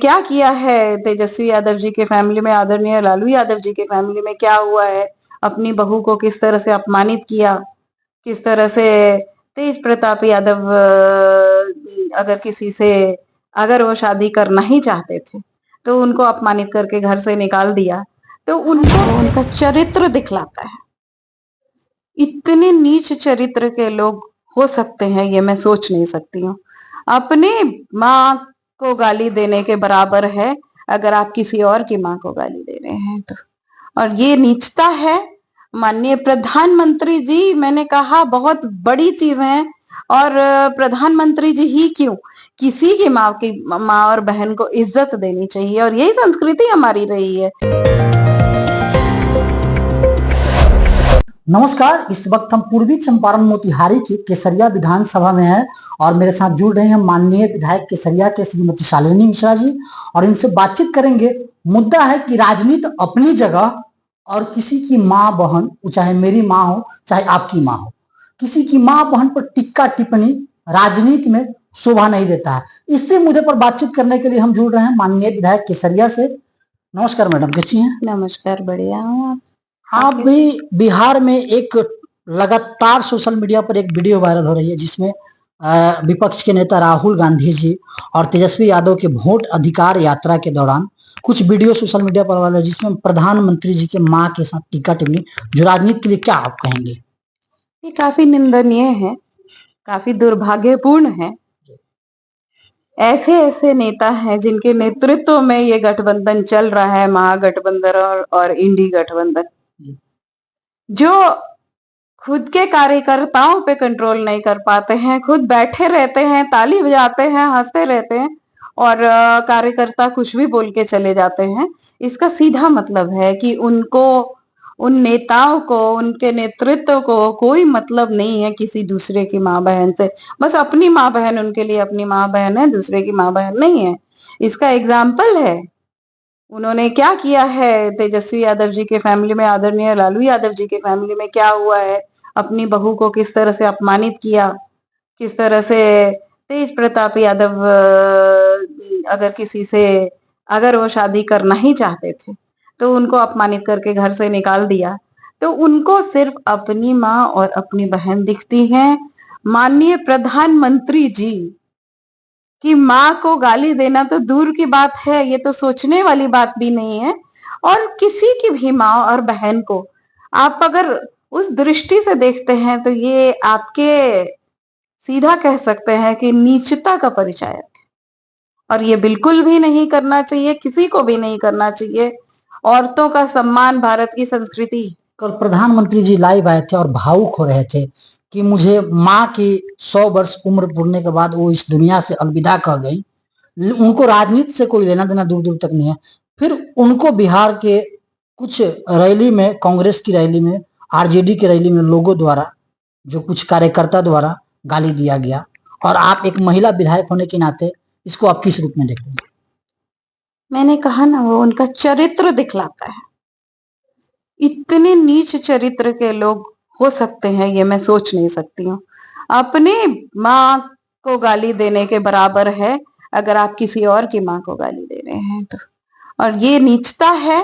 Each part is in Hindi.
क्या किया है तेजस्वी यादव जी के फैमिली में, आदरणीय लालू यादव जी के फैमिली में क्या हुआ है, अपनी बहू को किस तरह से अपमानित किया, किस तरह से तेज प्रताप यादव अगर किसी से अगर वो शादी करना ही चाहते थे तो उनको अपमानित करके घर से निकाल दिया, तो उनको उनका चरित्र दिखलाता है। इतने नीच चरित्र के लोग हो सकते हैं ये मैं सोच नहीं सकती हूँ। अपनी माँ को गाली देने के बराबर है अगर आप किसी और की माँ को गाली दे रहे हैं तो। और ये नीचता है। माननीय प्रधानमंत्री जी, मैंने कहा बहुत बड़ी चीज है। और प्रधानमंत्री जी ही क्यों, किसी की माँ और बहन को इज्जत देनी चाहिए और यही संस्कृति हमारी रही है। नमस्कार, इस वक्त हम पूर्वी चंपारण मोतिहारी की केसरिया विधानसभा में हैं और मेरे साथ जुड़ रहे हैं माननीय विधायक केसरिया के श्रीमती शालिनी मिश्रा जी और इनसे बातचीत करेंगे। मुद्दा है कि राजनीति अपनी जगह और किसी की माँ बहन, चाहे मेरी माँ हो चाहे आपकी माँ हो, किसी की माँ बहन पर टिक्का टिप्पणी राजनीति में शोभा नहीं देता है। इसी मुद्दे पर बातचीत करने के लिए हम जुड़ रहे हैं माननीय विधायक केसरिया से। नमस्कार मैडम, कैसी हैं? नमस्कार, बढ़िया हूँ। आप भी बिहार में एक लगातार सोशल मीडिया पर एक वीडियो वायरल हो रही है जिसमें विपक्ष के नेता राहुल गांधी जी और तेजस्वी यादव के वोट अधिकार यात्रा के दौरान कुछ वीडियो सोशल मीडिया पर वायरल है जिसमें प्रधानमंत्री जी के मां के साथ टिक्का टिप्पणी, जो राजनीति के लिए क्या आप कहेंगे? ये काफी निंदनीय है, काफी दुर्भाग्यपूर्ण है। ऐसे ऐसे नेता हैं जिनके नेतृत्व में ये गठबंधन चल रहा है, महागठबंधन और इंडी गठबंधन, जो खुद के कार्यकर्ताओं पे कंट्रोल नहीं कर पाते हैं, खुद बैठे रहते हैं, ताली बजाते हैं, हंसते रहते हैं और कार्यकर्ता कुछ भी बोल के चले जाते हैं। इसका सीधा मतलब है कि उनको, उन नेताओं को, उनके नेतृत्व को कोई मतलब नहीं है किसी दूसरे की माँ बहन से। बस अपनी माँ बहन उनके लिए अपनी माँ बहन है, दूसरे की माँ बहन नहीं है। इसका एग्जाम्पल है उन्होंने क्या किया है तेजस्वी यादव जी के फैमिली में, आदरणीय लालू यादव जी के फैमिली में क्या हुआ है, अपनी बहू को किस तरह से अपमानित किया, किस तरह से तेज प्रताप यादव अगर किसी से अगर वो शादी करना ही चाहते थे तो उनको अपमानित करके घर से निकाल दिया, तो उनको सिर्फ अपनी माँ और अपनी बहन दिखती हैं। माननीय प्रधानमंत्री जी कि माँ को गाली देना तो दूर की बात है, ये तो सोचने वाली बात भी नहीं है। और किसी की भी माँ और बहन को आप अगर उस दृष्टि से देखते हैं तो ये आपके सीधा कह सकते हैं कि नीचता का परिचायक है और ये बिल्कुल भी नहीं करना चाहिए, किसी को भी नहीं करना चाहिए। औरतों का सम्मान भारत की संस्कृति। कल प्रधानमंत्री जी लाइव आए थे और भावुक हो रहे थे कि मुझे माँ की 100 वर्ष उम्र पूरने के बाद वो इस दुनिया से अलविदा कह गई। उनको राजनीति से कोई लेना देना दूर दूर तक नहीं है। फिर उनको बिहार के कुछ रैली में, कांग्रेस की रैली में, आरजेडी की रैली में लोगों द्वारा, जो कुछ कार्यकर्ता द्वारा गाली दिया गया और आप एक महिला विधायक होने के नाते इसको आप किस रूप में देखते हैं? मैंने कहा ना, वो उनका चरित्र दिखलाता है। इतने नीच चरित्र के लोग हो सकते हैं ये मैं सोच नहीं सकती हूँ। अपनी माँ को गाली देने के बराबर है अगर आप किसी और की माँ को गाली दे रहे हैं तो। और ये नीचता है।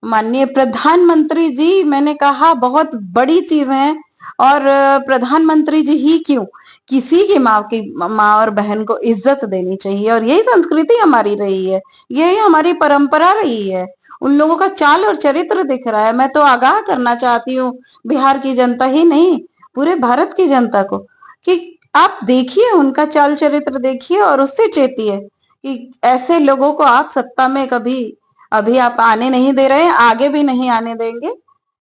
माननीय प्रधानमंत्री जी, मैंने कहा बहुत बड़ी चीज है। और प्रधानमंत्री जी ही क्यों, किसी की माँ और बहन को इज्जत देनी चाहिए और यही संस्कृति हमारी रही है, यही हमारी परंपरा रही है। उन लोगों का चाल और चरित्र दिख रहा है। मैं तो आगाह करना चाहती हूँ बिहार की जनता ही नहीं, पूरे भारत की जनता को, कि आप देखिए उनका चाल चरित्र देखिए और उससे चेतिए कि ऐसे लोगों को आप सत्ता में कभी अभी आप आने नहीं दे रहे हैं, आगे भी नहीं आने देंगे।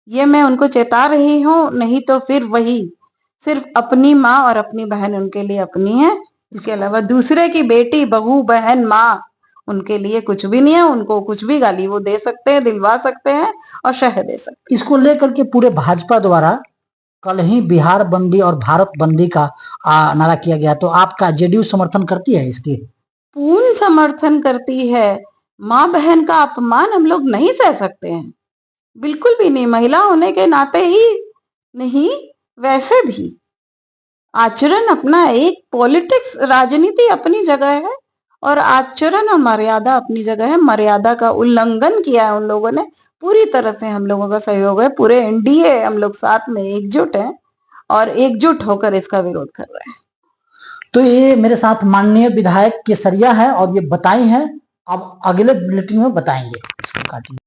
ये मैं उनको चेता रही हूँ, नहीं तो फिर वही सिर्फ अपनी माँ और अपनी बहन उनके लिए अपनी है, इसके अलावा दूसरे की बेटी, बहू, बहन, माँ उनके लिए कुछ भी नहीं है। उनको कुछ भी गाली वो दे सकते हैं, दिलवा सकते हैं और शह दे सकते हैं। इसको लेकर के पूरे भाजपा द्वारा कल ही बिहार बंदी और भारत बंदी का नारा किया गया, तो आपका जेडीयू समर्थन करती है इसकी? पूर्ण समर्थन करती है। माँ बहन का अपमान हम लोग नहीं सह सकते हैं, बिल्कुल भी नहीं। महिला होने के नाते ही नहीं, वैसे भी आचरण अपना एक, पॉलिटिक्स, राजनीति अपनी जगह है और आचरण और मर्यादा अपनी जगह है। मर्यादा का उल्लंघन किया है उन लोगों ने। पूरी तरह से हम लोगों का सहयोग है, पूरे एनडीए हम लोग साथ में एकजुट हैं और एकजुट होकर इसका विरोध कर रहे हैं। तो ये मेरे साथ माननीय विधायक केसरिया है और ये बताई हैं, अब अगले बुलेटिन में बताएंगे। इसको काटिए।